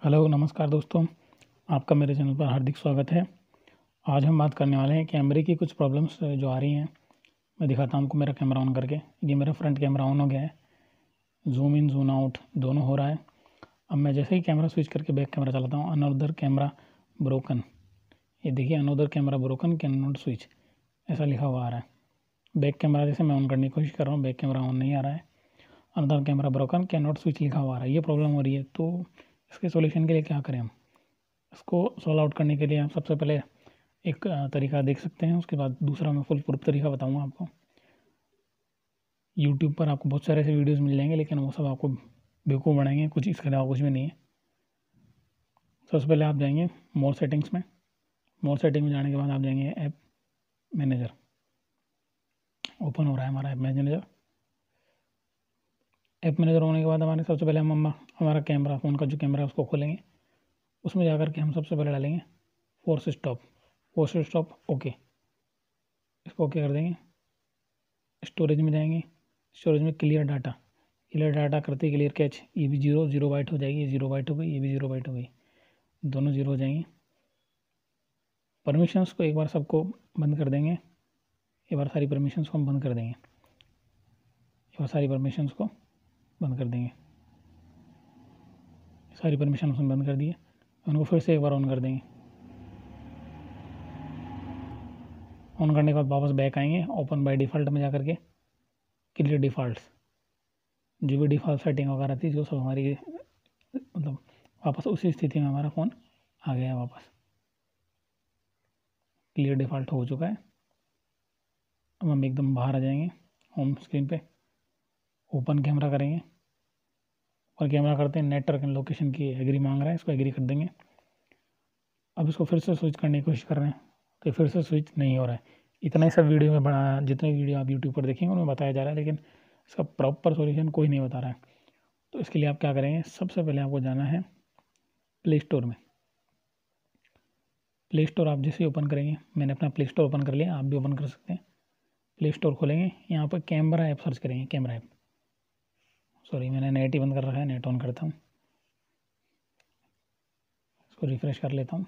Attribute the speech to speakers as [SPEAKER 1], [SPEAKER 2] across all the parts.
[SPEAKER 1] Hello नमस्कार दोस्तों, आपका मेरे चैनल पर हार्दिक स्वागत है। आज हम बात करने वाले हैं कैमरे की कुछ प्रॉब्लम्स जो आ रही हैं। मैं दिखाता हूँ आपको मेरा कैमरा ऑन करके। ये मेरा फ्रंट कैमरा ऑन हो गया है, जूम इन जूम आउट दोनों हो रहा है। अब मैं जैसे ही कैमरा स्विच करके बैक कैमरा चलाता हूँ, अनदर कैमरा ब्रोकन, ये देखिए another camera broken can not switch, ऐसा लिखा हुआ आ रहा है। बैक कैमरा जैसे मैं ऑन करने की कोशिश कर रहा हूँ, बैक कैमरा ऑन नहीं आ रहा है। Another camera broken can not switch लिखा हुआ आ रहा है। ये प्रॉब्लम हो रही है, तो इसके सॉल्यूशन के लिए क्या करें हम? इसको सॉल्व आउट करने के लिए आप सबसे पहले एक तरीका देख सकते हैं, उसके बाद दूसरा मैं फुल प्रूफ तरीका बताऊंगा आपको। यूट्यूब पर आपको बहुत सारे ऐसे वीडियोस मिल जाएंगे, लेकिन वो सब आपको बेवकूफ़ बनाएंगे, कुछ इसके अलावा कुछ भी नहीं है। सबसे पहले आप जाएंगे मोर सेटिंग्स में। मोर सेटिंग में जाने के बाद आप जाएंगे ऐप मैनेजर। ओपन हो रहा है हमारा ऐप मैनेजर। ऐप मैनेजर होने के बाद हमारे सबसे पहले हम हमारा कैमरा, फ़ोन का जो कैमरा है उसको खोलेंगे। उसमें जाकर के हम सबसे पहले डालेंगे फोर्स स्टॉप ओके। इसको ओके कर देंगे। स्टोरेज में जाएंगे। स्टोरेज में क्लियर डाटा करते ही क्लियर कैच, ये भी जीरो बाइट हो जाएगी, ये 0 बाइट हो गई, ये भी 0 बाइट हो गई, दोनों 0 हो जाएंगे। परमिशंस को एक बार सबको बंद कर देंगे। एक बार सारी परमिशंस को हम बंद कर देंगे। एक बार सारी परमिशंस को बंद कर देंगे। सारी परमिशंस हम बंद कर दिए। उनको फिर से एक बार ऑन कर देंगे। ऑन करने के बाद वापस बैक आएंगे। ओपन बाय डिफ़ॉल्ट में जाकर के क्लियर डिफ़ॉल्ट्स, जो भी डिफ़ॉल्ट सेटिंग वगैरह थी, जो सब हमारी मतलब वापस उसी स्थिति में हमारा फ़ोन आ गया है। वापस क्लियर डिफ़ॉल्ट हो चुका है। अब हम एकदम बाहर आ जाएंगे होम स्क्रीन पे। ओपन कैमरा करेंगे और कैमरा करते हैं नेटवर्क एंड लोकेशन की एग्री मांग रहा है, इसको एग्री कर देंगे। अब इसको फिर से स्विच करने की कोशिश कर रहे हैं, तो फिर से स्विच नहीं हो रहा है। इतना ही सब वीडियो में बना, जितने वीडियो आप यूट्यूब पर देखेंगे उनमें बताया जा रहा है, लेकिन इसका प्रॉपर सॉल्यूशन कोई नहीं बता रहा है। तो इसके लिए आप क्या करेंगे, सबसे पहले आपको जाना है प्ले स्टोर में। प्ले स्टोर आप जैसे ही ओपन करेंगे, मैंने अपना प्ले स्टोर ओपन कर लिया, आप भी ओपन कर सकते हैं। प्ले स्टोर खोलेंगे, यहाँ पर कैमरा ऐप सर्च करेंगे। कैमरा ऐप, सॉरी मैंने नेट ही बंद कर रखा है, नेट ऑन करता हूँ, इसको रिफ्रेश कर लेता हूँ।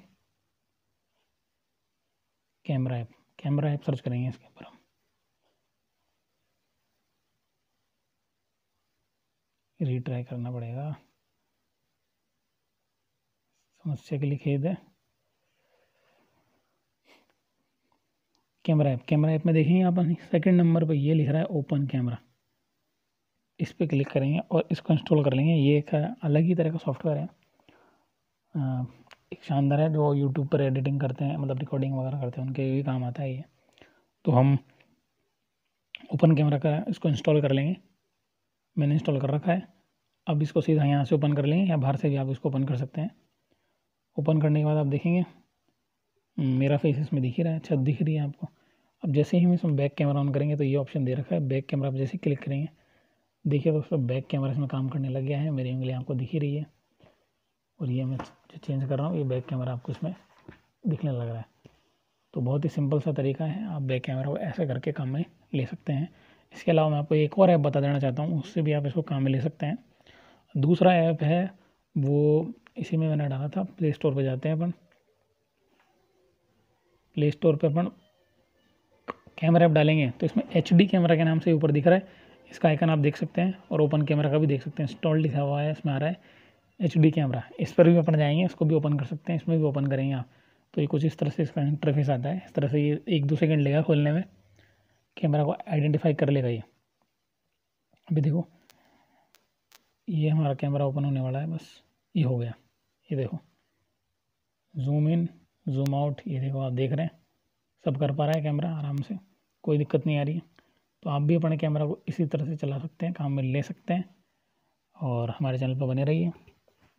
[SPEAKER 1] कैमरा ऐप सर्च करेंगे इसके ऊपर हम। रीट्राई करना पड़ेगा, समस्या के लिए खेद है। कैमरा ऐप में देखेंगे आप सेकंड नंबर पर ये लिख रहा है ओपन कैमरा। इस पर क्लिक करेंगे और इसको इंस्टॉल कर लेंगे। ये एक अलग ही तरह का सॉफ्टवेयर है, एक शानदार है, जो यूट्यूब पर एडिटिंग करते हैं, मतलब रिकॉर्डिंग वगैरह करते हैं, उनके भी काम आता है ये। तो हम ओपन कैमरा का इसको इंस्टॉल कर लेंगे। मैंने इंस्टॉल कर रखा है। अब इसको सीधा यहाँ से ओपन कर लेंगे, या बाहर से भी आप इसको ओपन कर सकते हैं। ओपन करने के बाद आप देखेंगे मेरा फेस इसमें दिख ही रहा है, छत दिख रही है आपको। अब जैसे ही हम इसमें बैक कैमरा ऑन करेंगे, तो ये ऑप्शन दे रखा है बैक कैमरा पर जैसे क्लिक करेंगे, देखिए दोस्तों बैक कैमरा इसमें काम करने लग गया है। मेरी उंगली आपको दिख ही रही है, और ये मैं जो चेंज कर रहा हूँ, ये बैक कैमरा आपको इसमें दिखने लग रहा है। तो बहुत ही सिंपल सा तरीका है, आप बैक कैमरा को ऐसे करके काम में ले सकते हैं। इसके अलावा मैं आपको एक और ऐप बता देना चाहता हूँ, उससे भी आप इसको काम में ले सकते हैं। दूसरा ऐप है, वो इसी में मैंने डाला था। प्ले स्टोर पर जाते हैं अपन। प्ले स्टोर पर अपन कैमरा ऐप डालेंगे, तो इसमें HD कैमरा के नाम से ऊपर दिख रहा है, इसका आइकन आप देख सकते हैं। और ओपन कैमरा का भी देख सकते हैं, इंस्टॉल लिखा हुआ है, इसमें आ रहा है HD कैमरा। इस पर भी अपन जाएंगे, इसको भी ओपन कर सकते हैं, इसमें भी ओपन करेंगे आप, तो ये कुछ इस तरह से इसका इंटरफेस आता है। इस तरह से ये 1-2 सेकंड लेगा खोलने में, कैमरा को आइडेंटिफाई कर लेगा ये। अभी देखो ये हमारा कैमरा ओपन होने वाला है, बस ये हो गया। ये देखो जूम इन जूम आउट, ये देखो आप देख रहे हैं, सब कर पा रहा है कैमरा आराम से, कोई दिक्कत नहीं आ रही है। तो आप भी अपने कैमरा को इसी तरह से चला सकते हैं, काम में ले सकते हैं। और हमारे चैनल पर बने रहिए,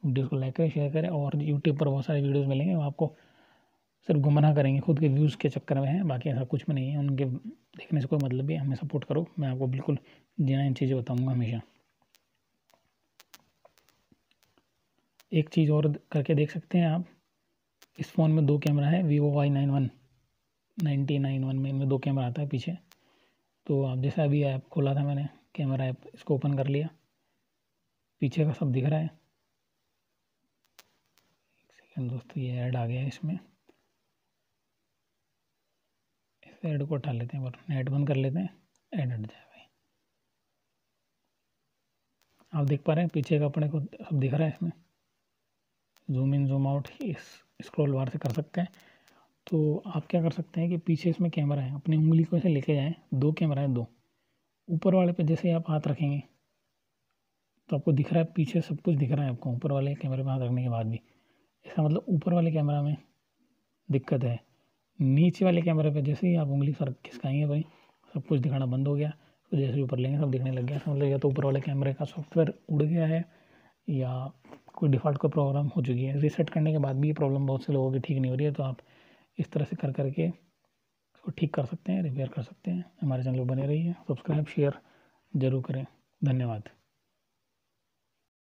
[SPEAKER 1] वीडियो को लाइक करें, शेयर करें। और यूट्यूब पर बहुत सारे वीडियोस मिलेंगे, वो आपको सिर्फ गुमराह करेंगे, खुद के व्यूज़ के चक्कर में हैं, बाकी ऐसा कुछ भी नहीं है। उनके देखने से कोई मतलब भी है, हमें सपोर्ट करो, मैं आपको बिल्कुल जेन्युइन चीज़ें बताऊँगा हमेशा। एक चीज़ और करके देख सकते हैं आप, इस फ़ोन में 2 कैमरा है, Vivo Y91 9091 में, इनमें 2 कैमरा आता है पीछे। तो आप जैसा अभी ऐप खोला था मैंने, कैमरा ऐप, इसको ओपन कर लिया, पीछे का सब दिख रहा है। सेकंड दोस्तों ये ऐड आ गया है इसमें, इस ऐड को उठा लेते हैं, बट ऐड बंद कर लेते हैं, ऐड हट जाए भाई। आप देख पा रहे हैं पीछे का अपने को सब दिख रहा है इसमें, जूम इन जूम आउट इस स्क्रॉल बार से कर सकते हैं। तो आप क्या कर सकते हैं कि पीछे इसमें कैमरा है, अपनी उंगली को ऐसे लेके जाएं, दो कैमरा है दो, ऊपर वाले पे जैसे आप हाथ रखेंगे तो आपको दिख रहा है पीछे सब कुछ दिख रहा है आपको, ऊपर वाले कैमरे पे हाथ रखने के बाद भी। इसका मतलब ऊपर वाले कैमरा में दिक्कत है। नीचे वाले कैमरे पे जैसे ही आप उंगली सर खिसकाएंगे भाई सब कुछ दिखाना बंद हो गया, तो जैसे ही ऊपर लेंगे सब दिखने लग गया। इसका मतलब या तो ऊपर वाले कैमरे का सॉफ्टवेयर उड़ गया है या कोई डिफ़ॉल्ट कोई प्रॉब्लम हो चुकी है। रीसेट करने के बाद भी ये प्रॉब्लम बहुत से लोगों की ठीक नहीं हो रही है, तो आप इस तरह से कर करके इसको ठीक कर सकते हैं, रिपेयर कर सकते हैं। हमारे चैनल पर बने रहिए, सब्सक्राइब शेयर ज़रूर करें। धन्यवाद।